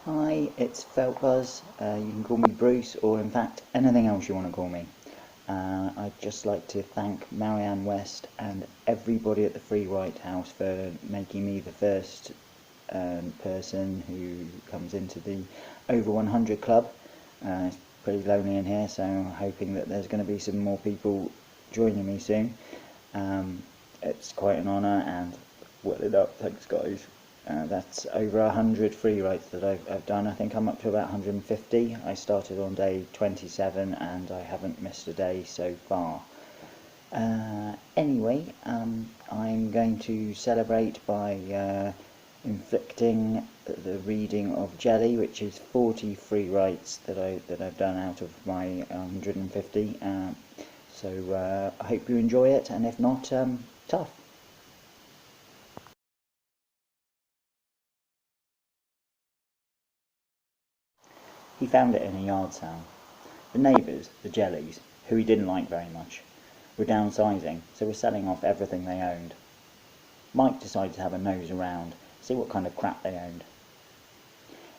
Hi, it's Felt.Buzz. You can call me Bruce, or in fact, anything else you want to call me. I'd just like to thank Marianne West and everybody at the Freewrites house for making me the first person who comes into the over 100 club. It's pretty lonely in here, so I'm hoping that there's going to be some more people joining me soon. It's quite an honour, and well it up, thanks guys. That's over 100 free writes that I've done. I think I'm up to about 150. I started on day 27 and I haven't missed a day so far. Anyway, I'm going to celebrate by inflicting the reading of Jelly, which is 40 free writes that I've done out of my 150. So I hope you enjoy it, and if not, tough. He found it in a yard sale. The neighbours, the Jellies, who he didn't like very much, were downsizing, so were selling off everything they owned. Mike decided to have a nose around, see what kind of crap they owned.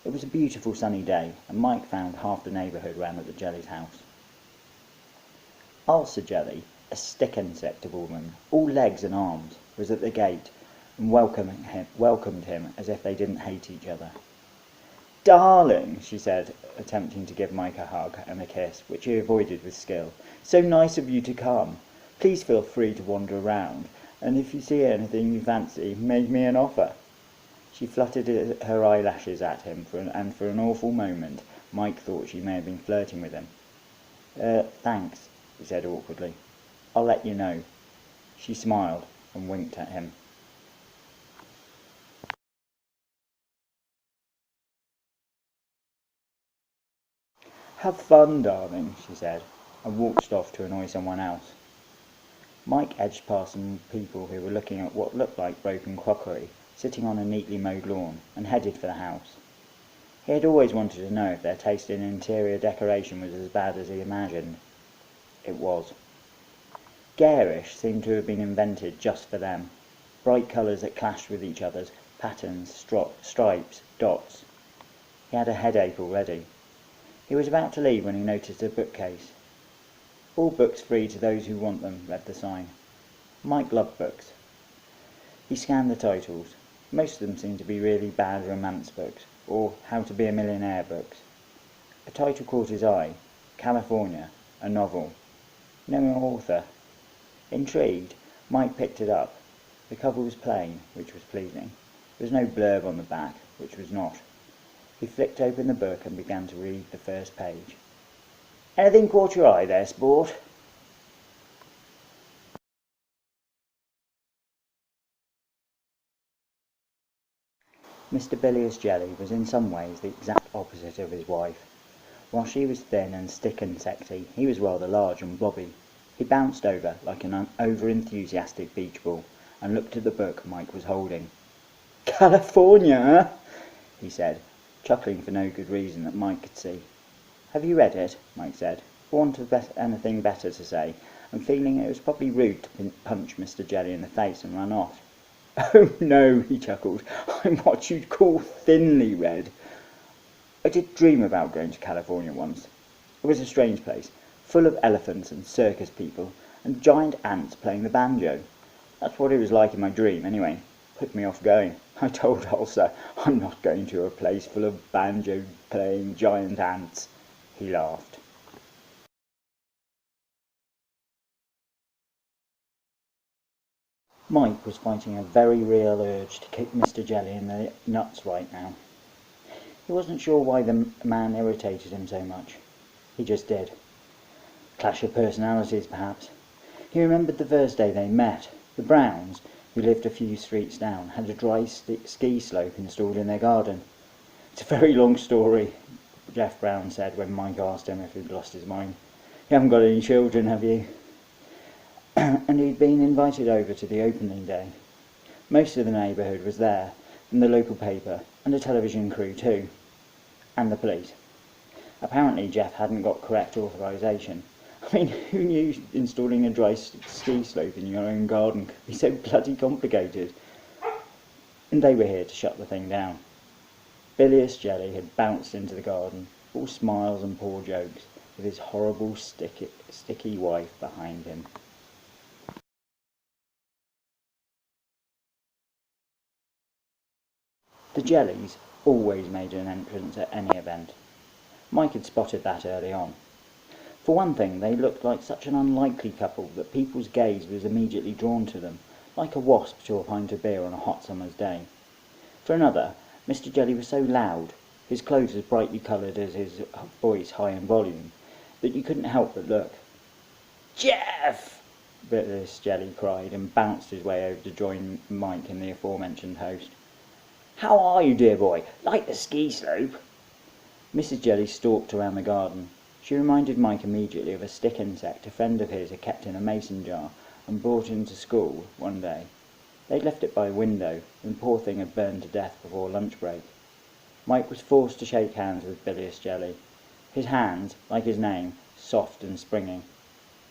It was a beautiful sunny day, and Mike found half the neighbourhood round at the Jelly's house. Ulcer Jelly, a stick insect of a woman, all legs and arms, was at the gate and welcomed him as if they didn't hate each other. "Darling," she said, attempting to give Mike a hug and a kiss, which he avoided with skill. "So nice of you to come. Please feel free to wander around, and if you see anything you fancy, make me an offer." She fluttered her eyelashes at him, and for an awful moment Mike thought she may have been flirting with him. Thanks," he said awkwardly. "I'll let you know." She smiled and winked at him. "Have fun, darling," she said, and walked off to annoy someone else. Mike edged past some people who were looking at what looked like broken crockery, sitting on a neatly mowed lawn, and headed for the house. He had always wanted to know if their taste in interior decoration was as bad as he imagined. It was. Garish seemed to have been invented just for them. Bright colours that clashed with each other's, patterns, stripes, dots. He had a headache already. He was about to leave when he noticed a bookcase. "All books free to those who want them," read the sign. Mike loved books. He scanned the titles. Most of them seemed to be really bad romance books, or How to Be a Millionaire books. A title caught his eye: California, a novel. No author. Intrigued, Mike picked it up. The cover was plain, which was pleasing. There was no blurb on the back, which was not. He flicked open the book and began to read the first page. "Anything caught your eye there, sport?" Mr. Bilious Jelly was in some ways the exact opposite of his wife. While she was thin and stick-insecty, he was rather large and blobby. He bounced over like an over-enthusiastic beach ball and looked at the book Mike was holding. "California, eh?" he said, chuckling for no good reason that Mike could see. "Have you read it?" Mike said, for want of anything better to say, and feeling it was probably rude to punch Mr. Jelly in the face and run off. "Oh no," he chuckled, "I'm what you'd call thinly read. I did dream about going to California once. It was a strange place, full of elephants and circus people, and giant ants playing the banjo. That's what it was like in my dream, anyway. Put me off going. I told Ulcer, I'm not going to a place full of banjo-playing giant ants." He laughed. Mike was fighting a very real urge to kick Mr. Jelly in the nuts right now. He wasn't sure why the man irritated him so much. He just did. Clash of personalities, perhaps. He remembered the first day they met. The Browns, who lived a few streets down, had a dry ski slope installed in their garden. "It's a very long story," Jeff Brown said when Mike asked him if he'd lost his mind. "You haven't got any children, have you?" And he'd been invited over to the opening day. Most of the neighbourhood was there, and the local paper, and a television crew too, and the police. Apparently Jeff hadn't got correct authorisation. I mean, who knew installing a dry ski slope in your own garden could be so bloody complicated? And they were here to shut the thing down. Bilious Jelly had bounced into the garden, all smiles and poor jokes, with his horrible sticky wife behind him. The Jellies always made an entrance at any event. Mike had spotted that early on. For one thing, they looked like such an unlikely couple that people's gaze was immediately drawn to them, like a wasp to a pint of beer on a hot summer's day. For another, Mr. Jelly was so loud, his clothes as brightly coloured as his voice high in volume, that you couldn't help but look. "Jeff!" Bilious Jelly cried, and bounced his way over to join Mike and the aforementioned host. "How are you, dear boy? Like the ski slope?" Mrs. Jelly stalked around the garden. She reminded Mike immediately of a stick insect a friend of his had kept in a mason jar and brought into school one day. They'd left it by a window, and the poor thing had burned to death before lunch break. Mike was forced to shake hands with Bilious Jelly. His hands, like his name, soft and springy.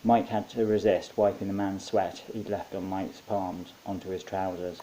Mike had to resist wiping the man's sweat he'd left on Mike's palms onto his trousers.